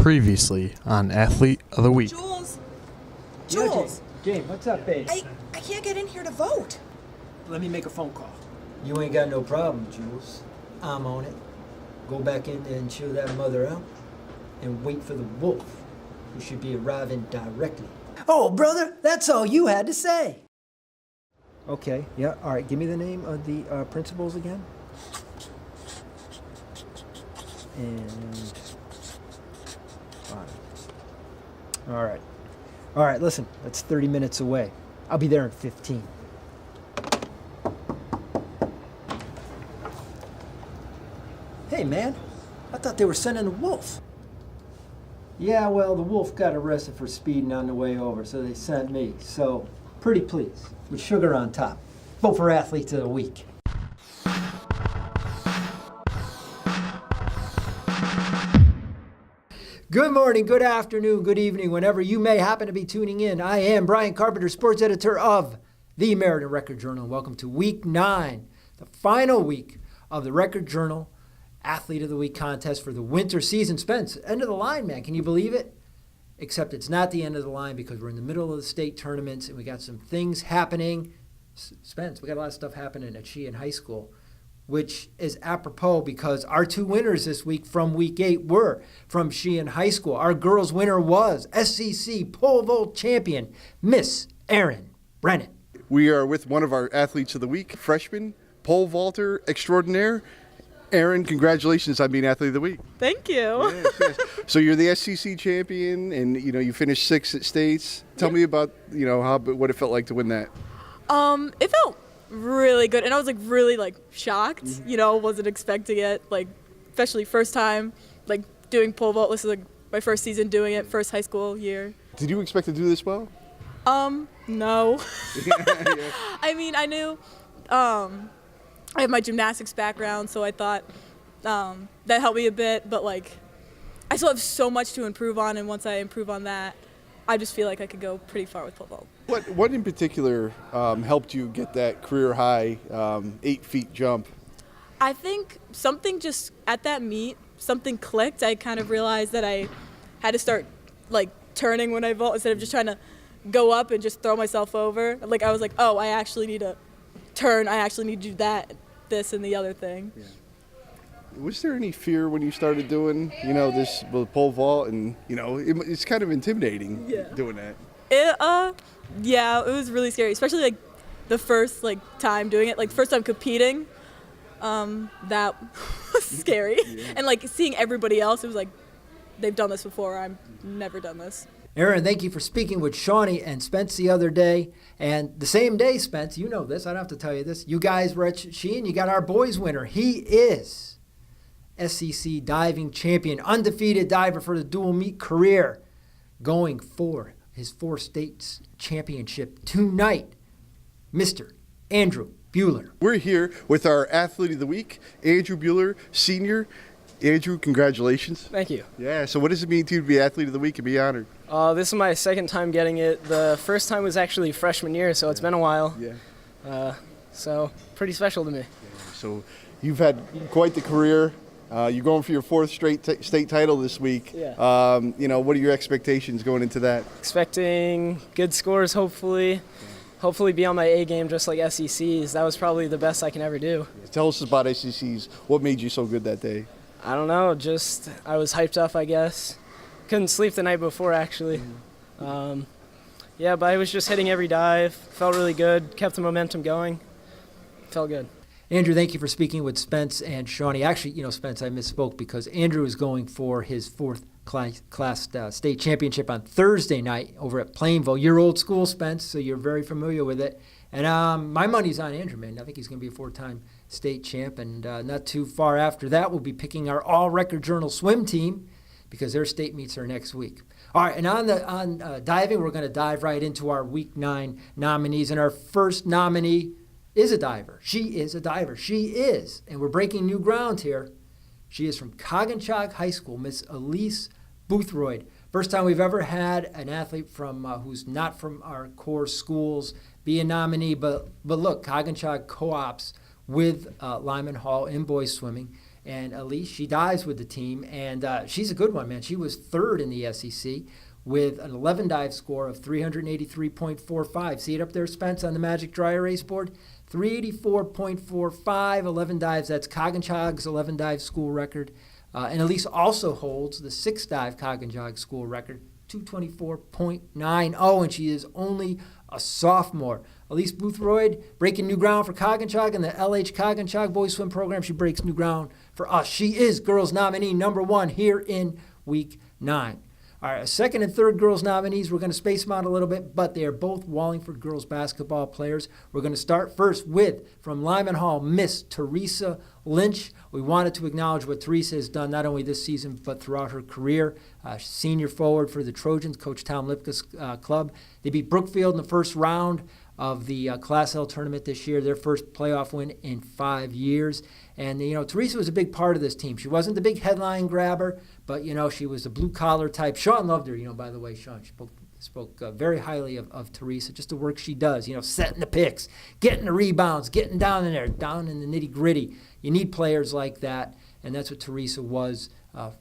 Previously on Athlete of the Week. Jules! Yeah, Jules! Jane, what's up, babe? I can't get in here to vote. Let me make a phone call. You ain't got no problem, Jules. I'm on it. Go back in there and chill that mother out and wait for the wolf, who should be arriving directly. Oh, brother, that's all you had to say. Okay, yeah, all right. Give me the name of the principals again. And fine. All right. All right, listen, that's 30 minutes away. I'll be there in 15. Hey, man, I thought they were sending a wolf. Yeah, well, the wolf got arrested for speeding on the way over, so they sent me. So, pretty pleased, with sugar on top. Vote for Athletes of the Week. Good morning, good afternoon, good evening, whenever you may happen to be tuning in. I am Brian Carpenter, sports editor of the Meriden Record Journal, and welcome to Week 9, the final week of the Record Journal Athlete of the Week contest for the winter season. Spence, end of the line, man. Can you believe it? Except it's not the end of the line because we're in the middle of the state tournaments and we got some things happening. Spence, we got a lot of stuff happening at Sheehan High School, which is apropos because our two winners this week from Week 8 were from Sheehan High School. Our girls' winner was SEC pole vault champion, Miss Erin Brennan. We are with one of our Athletes of the Week, freshman pole vaulter extraordinaire. Erin, congratulations on being Athlete of the Week. Thank you. Yes. So you're the SEC champion, and you finished 6th at states. Tell me about what it felt like to win that. It felt really good, and I was really shocked. Wasn't expecting it. Especially first time doing pole vault. This is my first season doing it, first high school year. Did you expect to do this well? No. Yeah. I mean, I knew. I have my gymnastics background, so I thought that helped me a bit. But I still have so much to improve on, and once I improve on that, I just feel like I could go pretty far with pole vault. What in particular helped you get that career high 8 feet jump? I think something just at that meet, something clicked. I kind of realized that I had to start turning when I vault instead of just trying to go up and just throw myself over. I was like, oh, I actually need to turn. I actually need to do that, this, and the other thing. Yeah. Was there any fear when you started doing, this pole vault, and it's kind of intimidating doing that? Yeah, it was really scary, especially the first time doing it, first time competing. That was scary, yeah. And seeing everybody else, it was they've done this before. I've never done this. Erin, thank you for speaking with Shawnee and Spence the other day. And the same day, Spence, you know this, I don't have to tell you this. You guys were at Sheehan, you got our boys winner. He is SEC diving champion, undefeated diver for the dual meet career, going for his 4 states championship tonight, Mr. Andrew Bueller. We're here with our Athlete of the Week, Andrew Bueller, senior. Andrew, congratulations. Thank you. Yeah, so what does it mean to you to be Athlete of the Week and be honored? This is my second time getting it. The first time was actually freshman year, so it's been a while. Yeah. So pretty special to me. Yeah. So you've had quite the career. You're going for your 4th straight state title this week. Yeah. What are your expectations going into that? Expecting good scores, hopefully. Hopefully be on my A game just like SECs. That was probably the best I can ever do. Tell us about SECs. What made you so good that day? I don't know, just I was hyped up, I guess. Couldn't sleep the night before, actually. But I was just hitting every dive. Felt really good, kept the momentum going. Felt good. Andrew, thank you for speaking with Spence and Shawnee. Actually, Spence, I misspoke because Andrew is going for his 4th class state championship on Thursday night over at Plainville. You're old school, Spence, so you're very familiar with it. And my money's on Andrew, man. I think he's going to be a 4-time state champ. And not too far after that, we'll be picking our all-record journal swim team because their state meets are next week. All right, and on diving, we're going to dive right into our Week 9 nominees. And our first nominee is a diver. She is a diver. She is, and we're breaking new ground here. She is from Coginchaug High School, Miss Elyse Boothroyd. First time we've ever had an athlete from who's not from our core schools be a nominee. But look, Coginchaug co-ops with Lyman Hall in boys swimming. And Elyse, she dives with the team, and she's a good one, man. She was third in the SEC with an 11 dive score of 383.45. See it up there, Spence, on the Magic Dry Erase board? 384.45, 11 dives. That's Coginchaug's 11 dive school record. And Elyse also holds the 6 dive Coginchaug school record, 224.90, and she is only a sophomore. Elyse Boothroyd breaking new ground for Coginchaug in the LH Coginchaug boys swim program. She breaks new ground for us. She is girls nominee number 1 here in week 9. All right, second and third girls nominees, we're going to space them out a little bit, but they are both Wallingford girls basketball players. We're going to start first with, from Lyman Hall, Miss Theresa Lynch. We wanted to acknowledge what Theresa has done not only this season, but throughout her career. Senior forward for the Trojans, Coach Tom Lipka's club. They beat Brookfield in the first round of the Class L tournament this year, their first playoff win in 5 years. And, Theresa was a big part of this team. She wasn't the big headline grabber, but, she was a blue-collar type. Sean loved her, by the way. Sean spoke very highly of Theresa, just the work she does, setting the picks, getting the rebounds, getting down in there, down in the nitty-gritty. You need players like that, and that's what Theresa was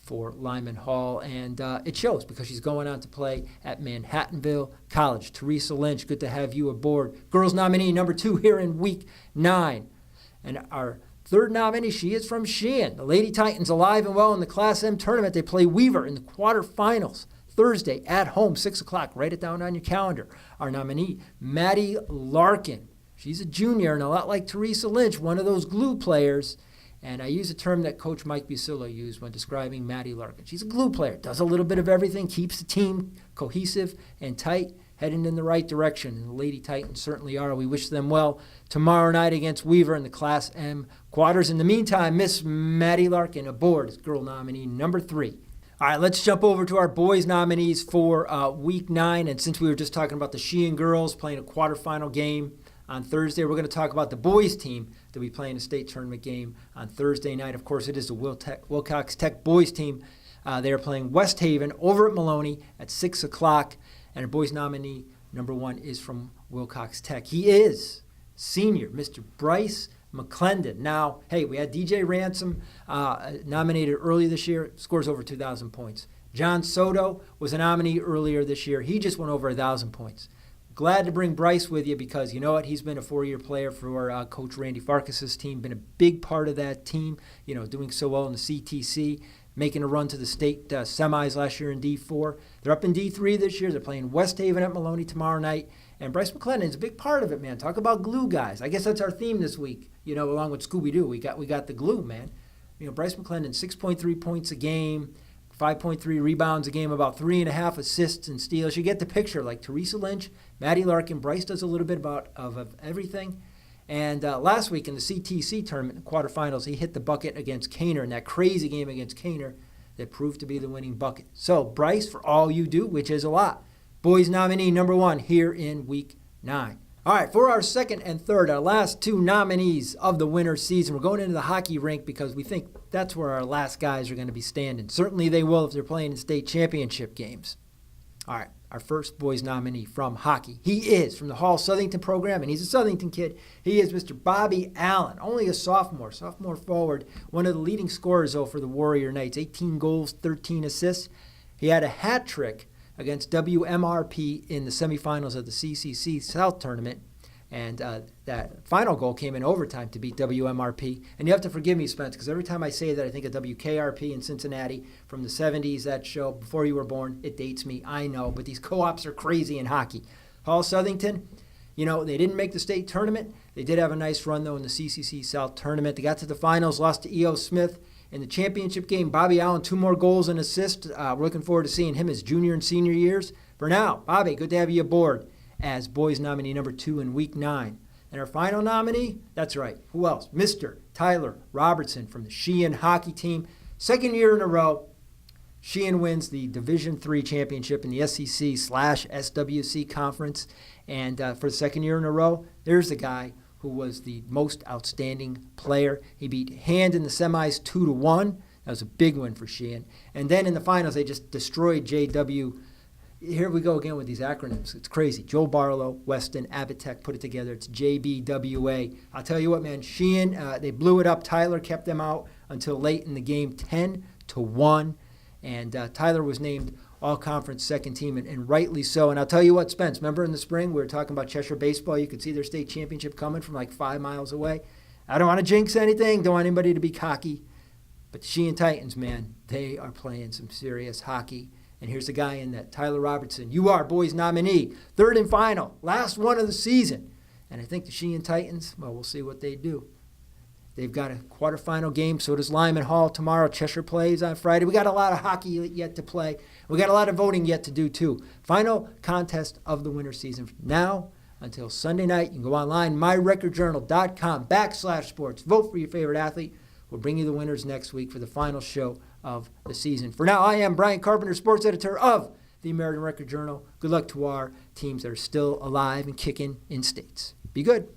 for Lyman Hall, and it shows because she's going on to play at Manhattanville College. Theresa Lynch, good to have you aboard. Girls nominee number 2 here in week 9. And our third nominee, she is from Sheehan. The Lady Titans alive and well in the Class M tournament. They play Weaver in the quarterfinals Thursday at home, 6 o'clock. Write it down on your calendar. Our nominee, Maddi Larkin. She's a junior and a lot like Theresa Lynch, one of those glue players. And I use a term that Coach Mike Bueller used when describing Maddi Larkin. She's a glue player, does a little bit of everything, keeps the team cohesive and tight, heading in the right direction. And the Lady Titans certainly are. We wish them well tomorrow night against Weaver in the Class M quarters. In the meantime, Miss Maddi Larkin aboard as girl nominee number 3. All right, let's jump over to our boys nominees for week 9. And since we were just talking about the Sheehan girls playing a quarterfinal game on Thursday, we're going to talk about the boys team that will be playing a state tournament game on Thursday night. Of course, it is the Wilcox Tech boys team. They are playing West Haven over at Maloney at 6 o'clock. And our boys nominee number 1 is from Wilcox Tech. He is senior, Mr. Bryce McClendon. Now, hey, we had DJ Ransom nominated early this year, scores over 2,000 points. John Soto was a nominee earlier this year. He just went over 1,000 points. Glad to bring Bryce with you because you know what? He's been a 4-year player for Coach Randy Farkas's team, been a big part of that team, doing so well in the CTC, making a run to the state semis last year in D4. They're up in D3 this year. They're playing West Haven at Maloney tomorrow night. And Bryce McClendon is a big part of it, man. Talk about glue guys. I guess that's our theme this week, along with Scooby-Doo. We got the glue, man. Bryce McClendon, 6.3 points a game, 5.3 rebounds a game, about 3.5 assists and steals. You get the picture, like Theresa Lynch, Maddi Larkin. Bryce does a little bit of everything. And last week in the CTC tournament, quarterfinals, he hit the bucket against Caner in that crazy game against Caner that proved to be the winning bucket. So, Bryce, for all you do, which is a lot, boys nominee number 1 here in week 9. All right, for our second and third, our last 2 nominees of the winter season, we're going into the hockey rink because we think that's where our last guys are going to be standing. Certainly they will if they're playing in state championship games. All right, our first boys nominee from hockey. He is from the Hall-Southington program, and he's a Southington kid. He is Mr. Bobby Allan, only a sophomore forward, one of the leading scorers, though, for the Warrior Knights, 18 goals, 13 assists. He had a hat trick against WMRP in the semifinals of the CCC South Tournament. And that final goal came in overtime to beat WMRP. And you have to forgive me, Spence, because every time I say that, I think of WKRP in Cincinnati from the 70s, that show, before you were born. It dates me, I know, but these co-ops are crazy in hockey. Hall-Southington, they didn't make the state tournament. They did have a nice run, though, in the CCC South Tournament. They got to the finals, lost to E.O. Smith. In the championship game, Bobby Allan, 2 more goals and assists. We're looking forward to seeing him his junior and senior years. For now, Bobby, good to have you aboard as boys nominee number 2 in week 9. And our final nominee, that's right, who else? Mr. Tyler Robertson from the Sheehan hockey team. 2nd year in a row, Sheehan wins the Division III championship in the SEC/SWC conference. And for the 2nd year in a row, there's the guy who was the most outstanding player. He beat Hand in the semis 2-1. That was a big win for Sheehan. And then in the finals, they just destroyed JW. Here we go again with these acronyms. It's crazy. Joe Barlow, Weston, Abbott Tech put it together. It's JBWA. I'll tell you what, man, Sheehan, they blew it up. Tyler kept them out until late in the game, 10-1. And Tyler was named all-conference second team, and rightly so. And I'll tell you what, Spence, remember in the spring we were talking about Cheshire baseball? You could see their state championship coming from like 5 miles away. I don't want to jinx anything, don't want anybody to be cocky. But the Sheehan Titans, man, they are playing some serious hockey. And here's the guy in that, Tyler Robertson. You are boys nominee, third and final, last one of the season. And I think the Sheehan Titans, well, we'll see what they do. They've got a quarterfinal game, so does Lyman Hall tomorrow. Cheshire plays on Friday. We got a lot of hockey yet to play. We got a lot of voting yet to do, too. Final contest of the winter season. From now until Sunday night, you can go online, myrecordjournal.com/sports. Vote for your favorite athlete. We'll bring you the winners next week for the final show of the season. For now, I am Brian Carpenter, sports editor of the American Record Journal. Good luck to our teams that are still alive and kicking in states. Be good.